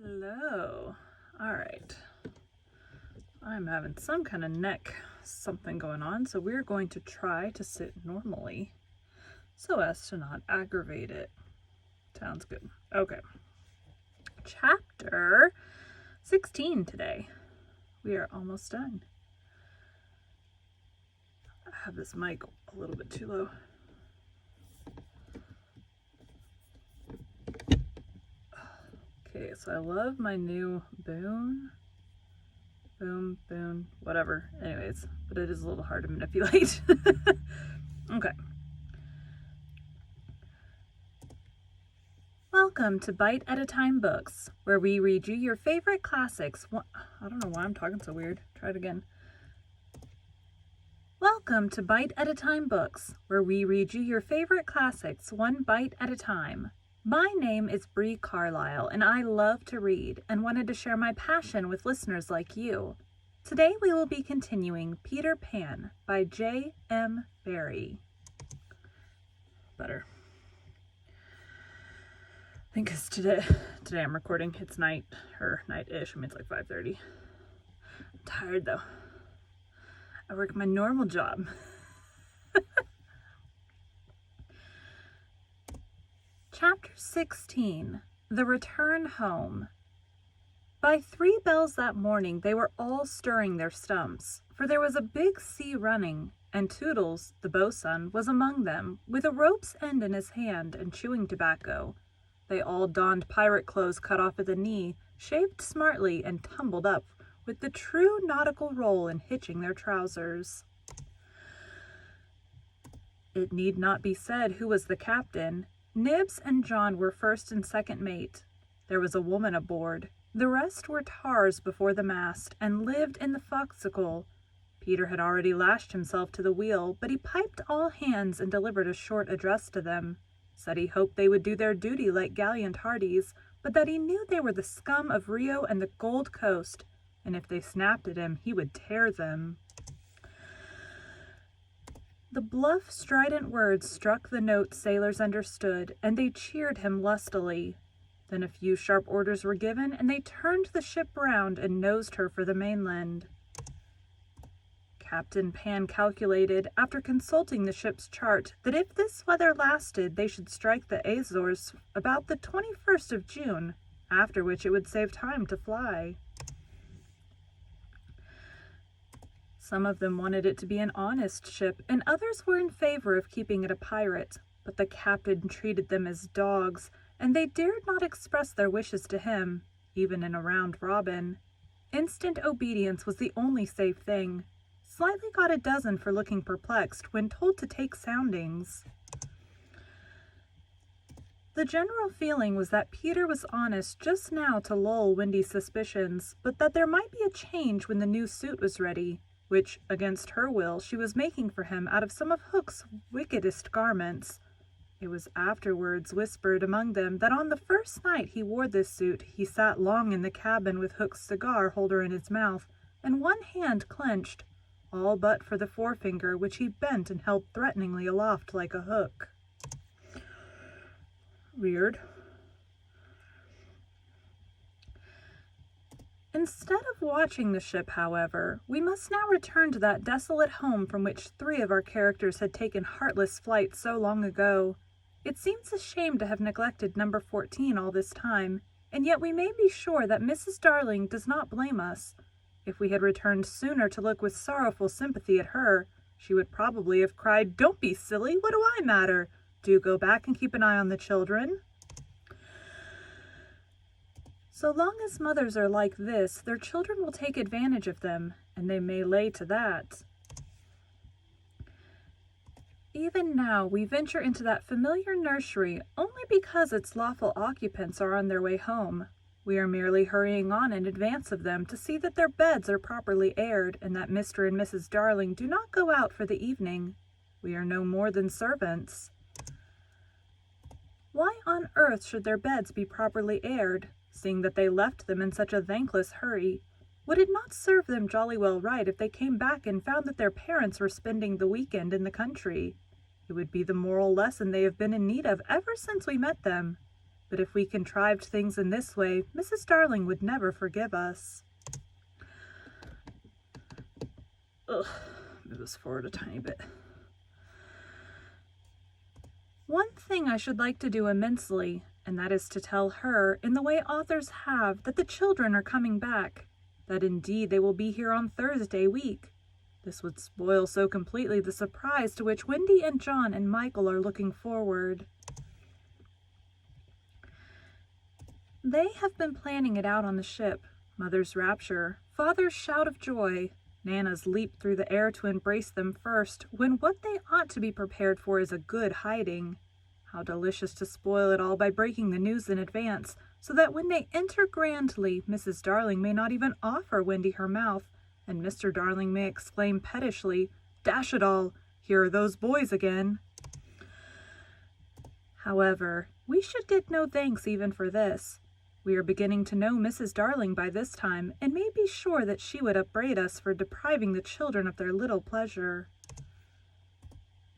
Hello. All right. I'm having some kind of neck something going on, so we're going to try to sit normally so as to not aggravate it. Sounds good. Okay. Chapter 16 today. We are almost done. I have this mic a little bit too low. Okay, so I love my new boom, whatever. Anyways, but it is a little hard to manipulate. Okay. Welcome to Bite at a Time Books, where we read you your favorite classics. I don't know why I'm talking so weird. Try it again. Welcome to Bite at a Time Books, where we read you your favorite classics one bite at a time. My name is Bree Carlile, and I love to read and wanted to share my passion with listeners like you. Today we will be continuing Peter Pan by J.M. Barrie. Better. I think it's today I'm recording. It's night, or night-ish. I mean, it's like 5:30. I'm tired, though. I work my normal job. Chapter 16, The Return Home. By 3 bells that morning, they were all stirring their stumps, for there was a big sea running, and Toodles, the boatswain, was among them, with a rope's end in his hand and chewing tobacco. They all donned pirate clothes cut off at the knee, shaved smartly, and tumbled up, with the true nautical roll in hitching their trousers. It need not be said who was the captain. Nibs and John were first and second mate. There was a woman aboard. The rest were tars before the mast, and lived in the forecastle. Peter had already lashed himself to the wheel, but he piped all hands and delivered a short address to them. Said he hoped they would do their duty like gallant hearties, but that he knew they were the scum of Rio and the Gold Coast, and if they snapped at him, he would tear them. The bluff, strident words struck the note sailors understood, and they cheered him lustily. Then a few sharp orders were given, and they turned the ship round and nosed her for the mainland. Captain Pan calculated, after consulting the ship's chart, that if this weather lasted, they should strike the Azores about the 21st of June, after which it would save time to fly. Some of them wanted it to be an honest ship, and others were in favor of keeping it a pirate, but the captain treated them as dogs, and they dared not express their wishes to him, even in a round robin. Instant obedience was the only safe thing. Slightly got a dozen for looking perplexed when told to take soundings. The general feeling was that Peter was honest just now to lull Wendy's suspicions, but that there might be a change when the new suit was ready, which, against her will, she was making for him out of some of Hook's wickedest garments. It was afterwards whispered among them that on the first night he wore this suit, he sat long in the cabin with Hook's cigar holder in his mouth, and one hand clenched, all but for the forefinger, which he bent and held threateningly aloft like a hook. Weird. Instead of watching the ship, however, we must now return to that desolate home from which 3 of our characters had taken heartless flight so long ago. It seems a shame to have neglected number 14 all this time, and yet we may be sure that Mrs. Darling does not blame us. If we had returned sooner to look with sorrowful sympathy at her, she would probably have cried, "Don't be silly, what do I matter? Do go back and keep an eye on the children." So long as mothers are like this, their children will take advantage of them, and they may lay to that. Even now we venture into that familiar nursery only because its lawful occupants are on their way home. We are merely hurrying on in advance of them to see that their beds are properly aired, and that Mr. and Mrs. Darling do not go out for the evening. We are no more than servants. Why on earth should their beds be properly aired, seeing that they left them in such a thankless hurry? Would it not serve them jolly well right if they came back and found that their parents were spending the weekend in the country? It would be the moral lesson they have been in need of ever since we met them. But if we contrived things in this way, Mrs. Darling would never forgive us. Ugh, move this forward a tiny bit. One thing I should like to do immensely, and that is to tell her, in the way authors have, that the children are coming back, that indeed they will be here on Thursday week. This would spoil so completely the surprise to which Wendy and John and Michael are looking forward. They have been planning it out on the ship. Mother's rapture, Father's shout of joy, Nana's leap through the air to embrace them first, when what they ought to be prepared for is a good hiding. How delicious to spoil it all by breaking the news in advance, so that when they enter grandly, Mrs. Darling may not even offer Wendy her mouth, and Mr. Darling may exclaim pettishly, "Dash it all, here are those boys again." However, we should get no thanks even for this. We are beginning to know Mrs. Darling by this time, and may be sure that she would upbraid us for depriving the children of their little pleasure.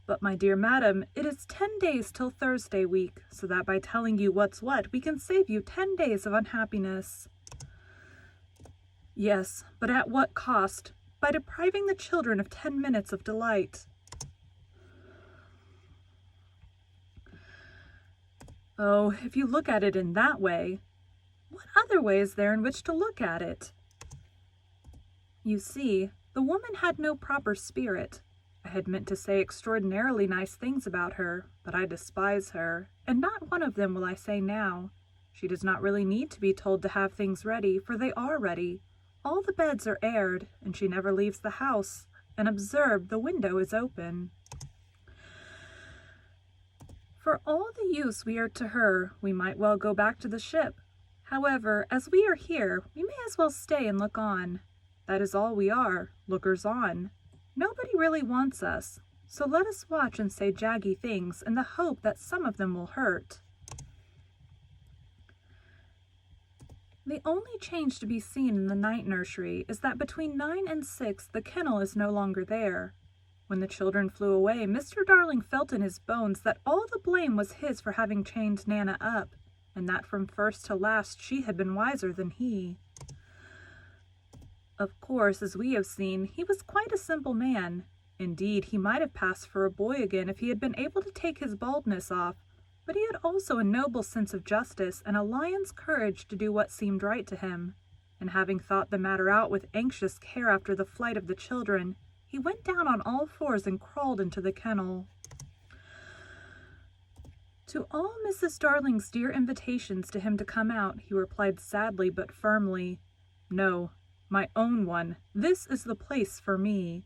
But, my dear madam, it is 10 days till Thursday week, so that by telling you what's what, we can save you 10 days of unhappiness. Yes, but at what cost? By depriving the children of 10 minutes of delight. Oh, if you look at it in that way, what other way is there in which to look at it? You see, the woman had no proper spirit. I had meant to say extraordinarily nice things about her, but I despise her, and not one of them will I say now. She does not really need to be told to have things ready, for they are ready. All the beds are aired, and she never leaves the house, and observe, the window is open. For all the use we are to her, we might well go back to the ship. However, as we are here, we may as well stay and look on. That is all we are, lookers on. Nobody really wants us, so let us watch and say jaggy things in the hope that some of them will hurt. The only change to be seen in the night nursery is that between 9 and 6 the kennel is no longer there. When the children flew away, Mr. Darling felt in his bones that all the blame was his for having chained Nana up, and that from first to last she had been wiser than he. Of course, as we have seen, he was quite a simple man. Indeed, he might have passed for a boy again if he had been able to take his baldness off, but he had also a noble sense of justice and a lion's courage to do what seemed right to him, and having thought the matter out with anxious care after the flight of the children, he went down on all fours and crawled into the kennel. To all Mrs. Darling's dear invitations to him to come out, he replied sadly but firmly, "No, my own one, this is the place for me."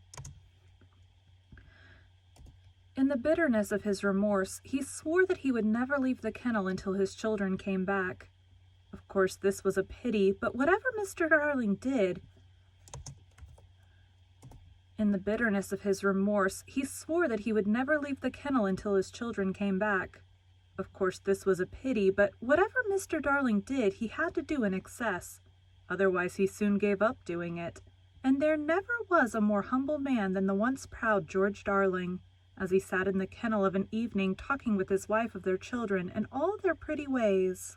In the bitterness of his remorse, he swore that he would never leave the kennel until his children came back. Of course, this was a pity, but whatever Mr. Darling did, in the bitterness of his remorse, he swore that he would never leave the kennel until his children came back. Of course, this was a pity, but whatever Mr. Darling did, he had to do in excess. Otherwise, he soon gave up doing it. And there never was a more humble man than the once proud George Darling, as he sat in the kennel of an evening talking with his wife of their children and all their pretty ways.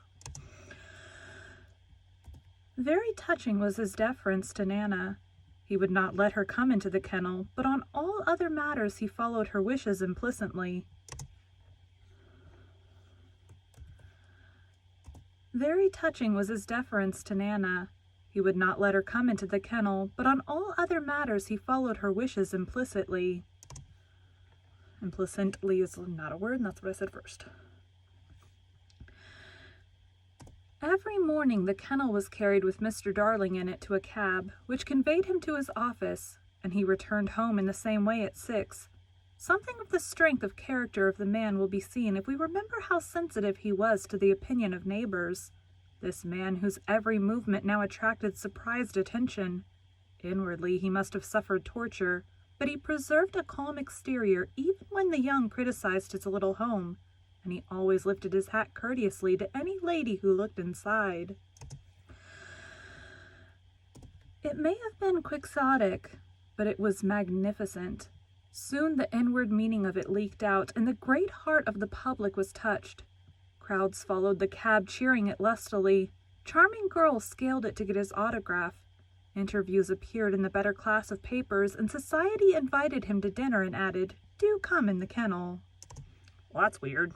Very touching was his deference to Nana. He would not let her come into the kennel, but on all other matters he followed her wishes implicitly. Very touching was his deference to Nana. He would not let her come into the kennel, but on all other matters he followed her wishes implicitly. Implicitly is not a word, and that's what I said first. Every morning the kennel was carried with Mr. Darling in it to a cab, which conveyed him to his office, and he returned home in the same way at 6. Something of the strength of character of the man will be seen if we remember how sensitive he was to the opinion of neighbors. This man whose every movement now attracted surprised attention. Inwardly he must have suffered torture, but he preserved a calm exterior even when the young criticized his little home, and he always lifted his hat courteously to any lady who looked inside. It may have been quixotic, but it was magnificent. Soon the inward meaning of it leaked out, and the great heart of the public was touched. Crowds followed the cab, cheering it lustily. Charming girls scaled it to get his autograph. Interviews appeared in the better class of papers, and society invited him to dinner and added, "Do come in the kennel." Well, that's weird.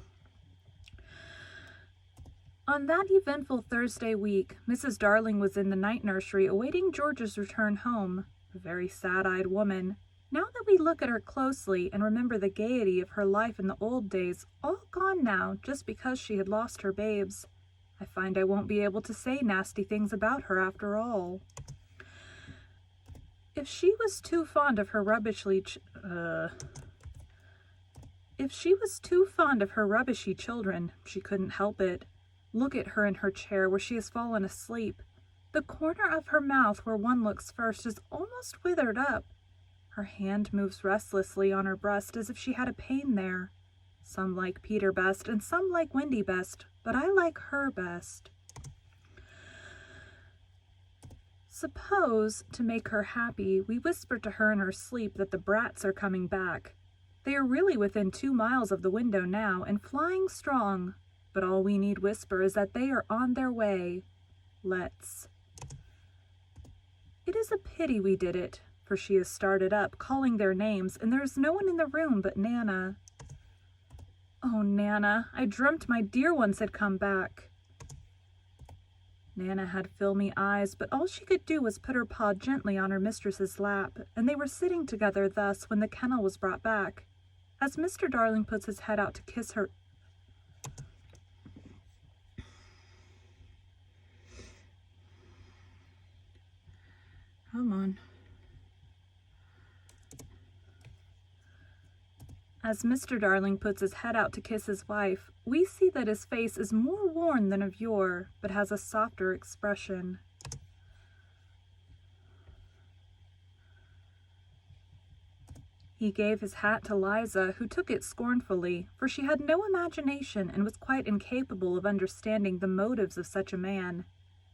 On that eventful Thursday week, Mrs. Darling was in the night nursery awaiting George's return home, a very sad-eyed woman. Now that we look at her closely and remember the gaiety of her life in the old days, all gone now just because she had lost her babes, I find I won't be able to say nasty things about her after all. If she was too fond of her rubbishy children, she couldn't help it. Look at her in her chair where she has fallen asleep. The corner of her mouth where one looks first is almost withered up. Her hand moves restlessly on her breast as if she had a pain there. Some like Peter best and some like Wendy best, but I like her best. Suppose, to make her happy, we whisper to her in her sleep that the brats are coming back. They are really within 2 miles of the window now and flying strong, but all we need whisper is that they are on their way. Let's. It is a pity we did it, for she has started up, calling their names, and there is no one in the room but Nana. Oh, Nana, I dreamt my dear ones had come back. Nana had filmy eyes, but all she could do was put her paw gently on her mistress's lap, and they were sitting together thus when the kennel was brought back. As Mr. Darling puts his head out to kiss her... Come on. As Mr. Darling puts his head out to kiss his wife, we see that his face is more worn than of yore, but has a softer expression. He gave his hat to Liza, who took it scornfully, for she had no imagination and was quite incapable of understanding the motives of such a man.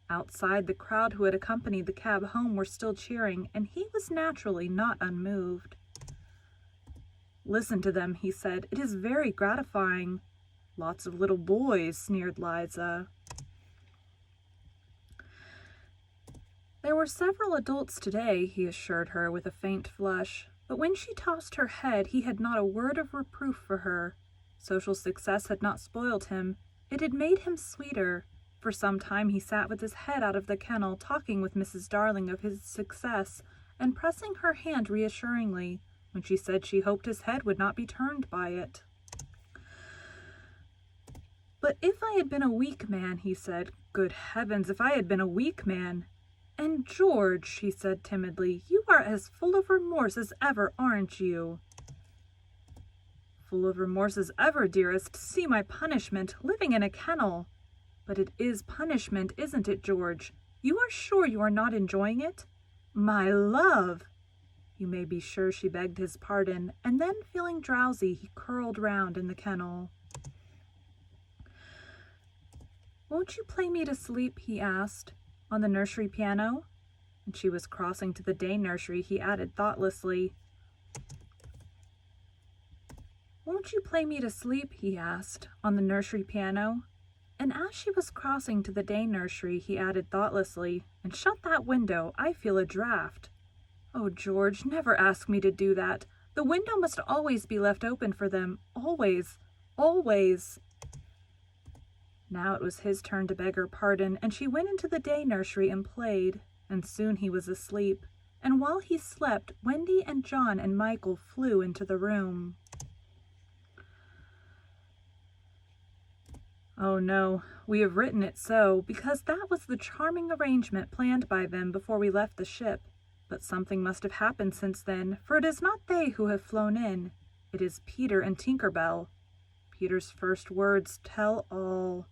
Outside, the crowd who had accompanied the cab home were still cheering, and he was naturally not unmoved. "Listen to them," he said. "It is very gratifying." "Lots of little boys," sneered Liza. There were several adults today, he assured her with a faint flush, but when she tossed her head he had not a word of reproof for her. Social success had not spoiled him. It had made him sweeter. For some time he sat with his head out of the kennel, talking with Mrs. Darling of his success, and pressing her hand reassuringly, when she said she hoped his head would not be turned by it. "But if I had been a weak man," he said, "good heavens, if I had been a weak man! And George," she said timidly, "you are as full of remorse as ever, aren't you?" "Full of remorse as ever, dearest. See my punishment, living in a kennel." "But it is punishment, isn't it, George? You are sure you are not enjoying it?" "My love!" You may be sure she begged his pardon, and then, feeling drowsy, he curled round in the kennel. "Won't you play me to sleep?" he asked. "On the nursery piano?" And she was crossing to the day nursery, he added thoughtlessly, "Won't you play me to sleep?" he asked. "On the nursery piano?" And as she was crossing to the day nursery, he added thoughtlessly, "And shut that window, I feel a draught." "Oh, George, never ask me to do that. The window must always be left open for them. Always, always." Now it was his turn to beg her pardon, and she went into the day nursery and played, and soon he was asleep, and while he slept, Wendy and John and Michael flew into the room. Oh no, we have written it so, because that was the charming arrangement planned by them before we left the ship. But something must have happened since then, for it is not they who have flown in. It is Peter and Tinker Bell. Peter's first words tell all.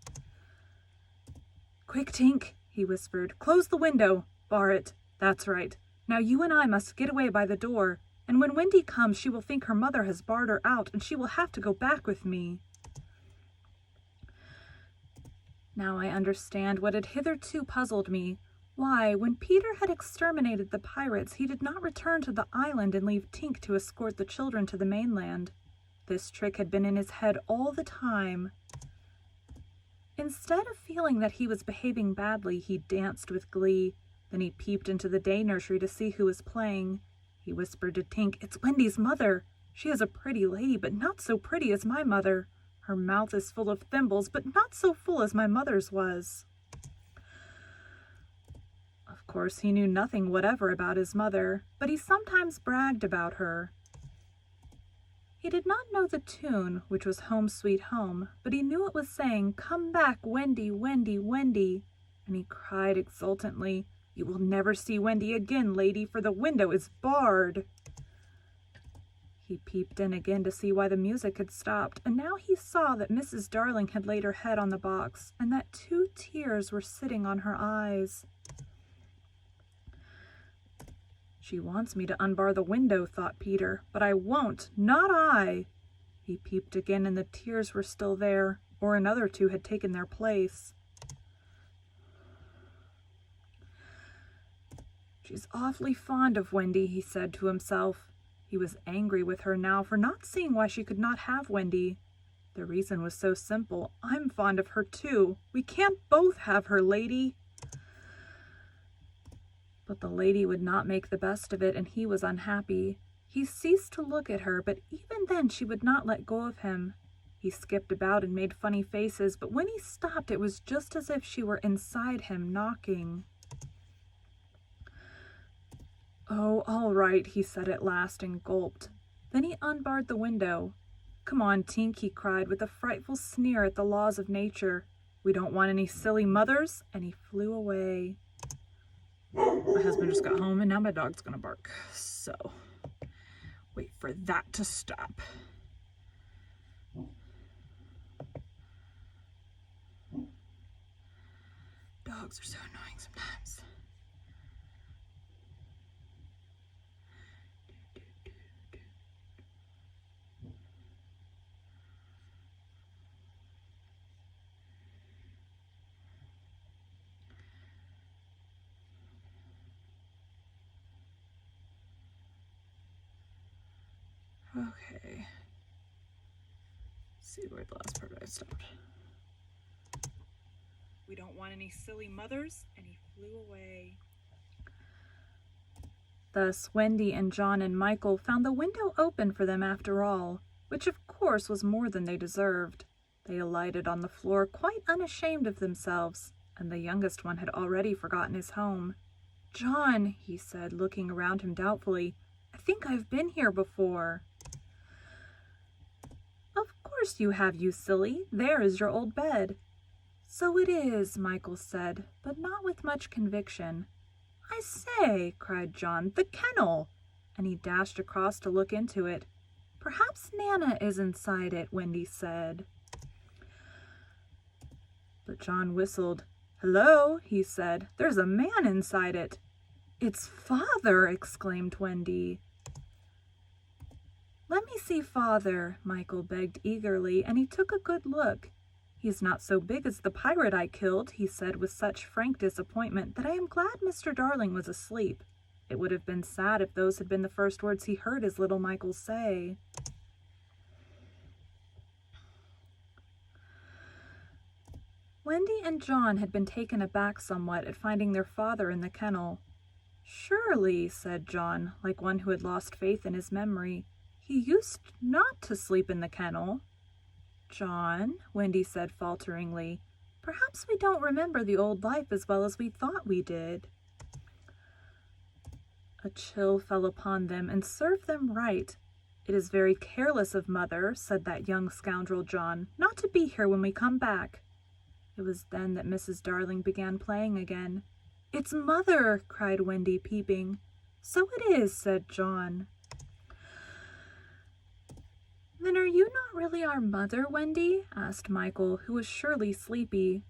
"Quick, Tink," he whispered. "Close the window. Bar it. That's right. Now you and I must get away by the door, and when Wendy comes she will think her mother has barred her out, and she will have to go back with me." Now I understand what had hitherto puzzled me. Why, when Peter had exterminated the pirates, he did not return to the island and leave Tink to escort the children to the mainland. This trick had been in his head all the time. Instead of feeling that he was behaving badly, he danced with glee. Then he peeped into the day nursery to see who was playing. He whispered to Tink, "It's Wendy's mother. She is a pretty lady, but not so pretty as my mother. Her mouth is full of thimbles, but not so full as my mother's was." Of course, he knew nothing whatever about his mother, but he sometimes bragged about her. He did not know the tune, which was Home Sweet Home, but he knew it was saying, "Come back, Wendy, Wendy, Wendy," and he cried exultantly, "You will never see Wendy again, lady, for the window is barred." He peeped in again to see why the music had stopped, and now he saw that Mrs. Darling had laid her head on the box, and that 2 tears were sitting on her eyes. "She wants me to unbar the window," thought Peter, "but I won't, not I." He peeped again, and the tears were still there, or another 2 had taken their place. "She's awfully fond of Wendy," he said to himself. He was angry with her now for not seeing why she could not have Wendy. The reason was so simple. "I'm fond of her too. We can't both have her, lady." But the lady would not make the best of it, and he was unhappy. He ceased to look at her, but even then she would not let go of him. He skipped about and made funny faces, but when he stopped it was just as if she were inside him, knocking. "Oh, all right," he said at last, and gulped. Then he unbarred the window. "Come on, Tink," he cried with a frightful sneer at the laws of nature. "We don't want any silly mothers," and he flew away. My husband just got home and now my dog's gonna bark. So, wait for that to stop. Dogs are so annoying sometimes. Okay. Let's see where the last part I stopped. "We don't want any silly mothers," and he flew away. Thus Wendy and John and Michael found the window open for them after all, which of course was more than they deserved. They alighted on the floor quite unashamed of themselves, and the youngest one had already forgotten his home. "John," he said, looking around him doubtfully, "I think I've been here before." "Of course you have, you silly. There is your old bed." "So it is," Michael said, but not with much conviction. "I say," cried John, "the kennel!" And he dashed across to look into it. "Perhaps Nana is inside it," Wendy said. But John whistled. "Hello," he said. "There's a man inside it." "It's Father!" exclaimed Wendy. "Let me see Father," Michael begged eagerly, and he took a good look. "He's not so big as the pirate I killed," he said with such frank disappointment that I am glad Mr. Darling was asleep. It would have been sad if those had been the first words he heard his little Michael say. Wendy and John had been taken aback somewhat at finding their father in the kennel. "Surely," said John, like one who had lost faith in his memory, "he used not to sleep in the kennel." "John," Wendy said falteringly, "perhaps we don't remember the old life as well as we thought we did." A chill fell upon them and served them right. "It is very careless of Mother," said that young scoundrel John, "not to be here when we come back." It was then that Mrs. Darling began playing again. "It's Mother!" cried Wendy, peeping. "So it is," said John. "Then are you not really our mother, Wendy?" asked Michael, who was surely sleepy.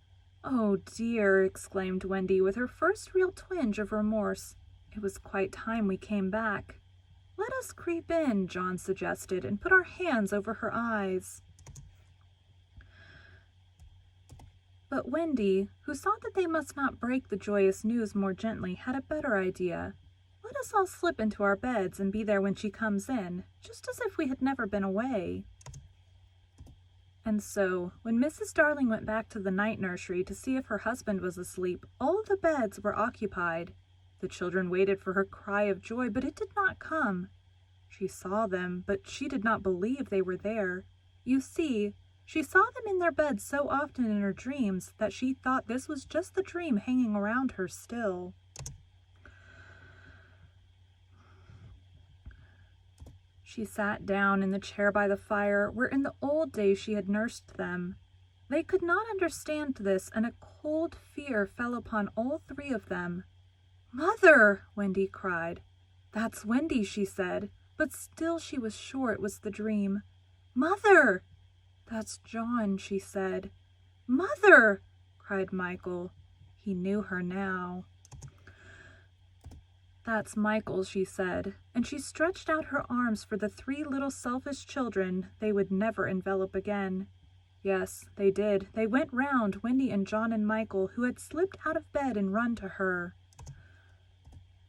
"Oh dear," exclaimed Wendy with her first real twinge of remorse. "It was quite time we came back." "Let us creep in," John suggested, "and put our hands over her eyes." But Wendy, who saw that they must not break the joyous news more gently, had a better idea. "Let us all slip into our beds and be there when she comes in, just as if we had never been away." And so, when Mrs. Darling went back to the night nursery to see if her husband was asleep, all the beds were occupied. The children waited for her cry of joy, but it did not come. She saw them, but she did not believe they were there. You see, she saw them in their beds so often in her dreams that she thought this was just the dream hanging around her still. She sat down in the chair by the fire where in the old days she had nursed them. They could not understand this, and a cold fear fell upon all three of them. "Mother!" Wendy cried. "That's Wendy," she said, but still she was sure it was the dream. "Mother!" "That's John," she said. "Mother!" cried Michael. He knew her now. "That's Michael," she said, and she stretched out her arms for the three little selfish children they would never envelop again. Yes, they did. They went round Wendy and John and Michael, who had slipped out of bed and run to her.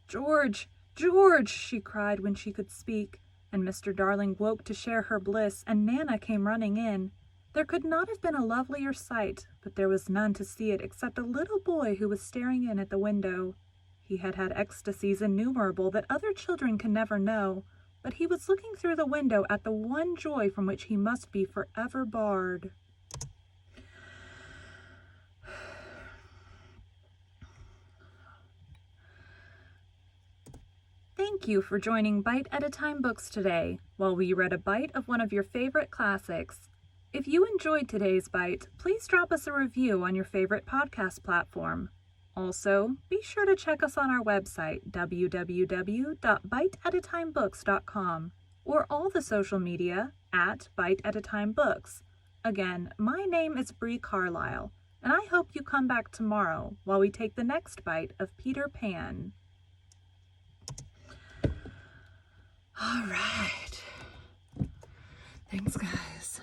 "George! George!" she cried when she could speak, and Mr. Darling woke to share her bliss, and Nana came running in. There could not have been a lovelier sight, but there was none to see it except a little boy who was staring in at the window. He had had ecstasies innumerable that other children can never know, but he was looking through the window at the one joy from which he must be forever barred. Thank you for joining Bite at a Time Books today, while we read a bite of one of your favorite classics. If you enjoyed today's bite, please drop us a review on your favorite podcast platform. Also, be sure to check us on our website, www.biteatatimebooks.com, or all the social media at Bite at a Time Books. Again, my name is Bree Carlile, and I hope you come back tomorrow while we take the next bite of Peter Pan. All right. Thanks, guys.